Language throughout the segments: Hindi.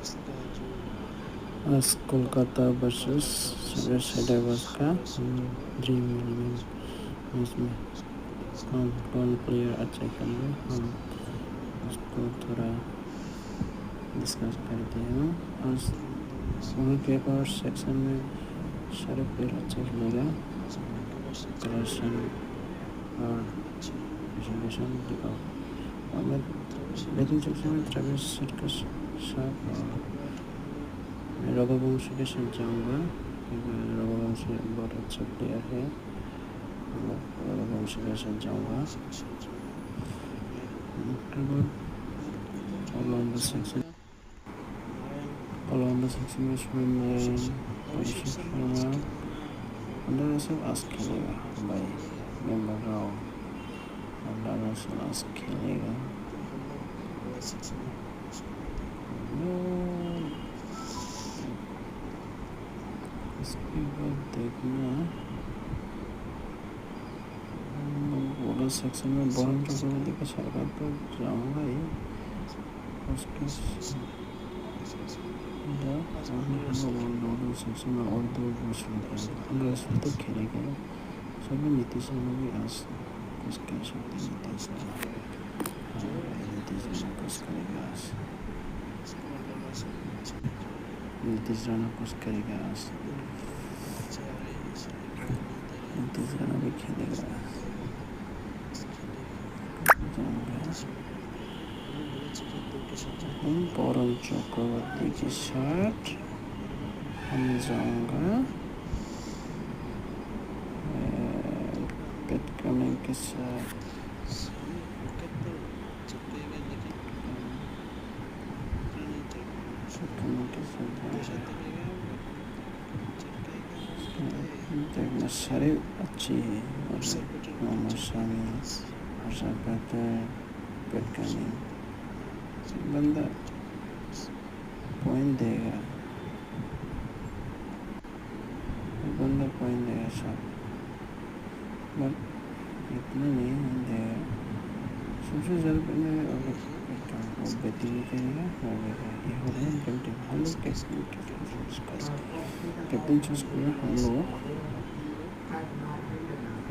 आज कोलकाता वर्सेस सनराइजर्स का ड्रीम मैच में कौन प्लेयर अच्छा खेलेगा, हम उसको थोड़ा डिस्कस करते हैं। आज विकेट और सेक्शन में सारे प्लेयर अच्छा खेलेगा, कलेक्शन और प्रेजेंटेशन दिखाओ। और मैं बैटिंग सेक्शन में ट्रेविस सर्कस साहब और मैं रघुवंशी के साथ जाऊँगा, क्योंकि रघुवंशी बहुत अच्छा प्लेयर है, रघुवंशी के साथ जाऊँगा। ऑल सेक्शन में स्विमिंग अभिषेक शर्मा अंडर आज खेलेगा भाई, मैं बोल रहा हूँ अंडर आज खेलेगा। इसके बाद देखना बॉलर सेक्शन में बॉलिंग चक्रवर्ती का सरकार तो जाऊँगा ही, उसके बॉलर सेक्शन में और दो अंडर तो खेलेगा। सभी नीतीश राणा भी आज कुछ कह सकते हैं, नीतीश राणा कुछ करेगा आज, नीतीश राणा कुछ करेगा आज, नीतीश राणा भी खेलेगा। पवन चक्रवर्ती के साथ हम जाऊँगा, पेट कमिंग के साथ देखना सारे अच्छे हैं। मोहम्मद शामी, हर्षद पटेल, पेट कमिंग बंदा पॉइंट देगा, बंदा पॉइंट देगा सब, बट इतना नहीं देगा। सबसे ज़्यादा पॉइंट और बैटिंग करेगा, ये हो रहा है कैप्टन। हम लोग कैप्टन चूज करें, हम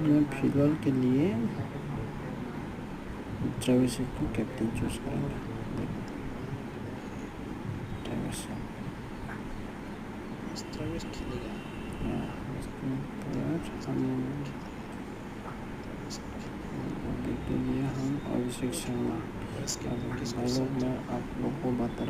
लोग फिलहाल के लिए ट्रेविस को कैप्टन चूज करेंगे। ट्रेविस खेलेगा, हम अभिषेक शर्मा। मैं आप लोग को बता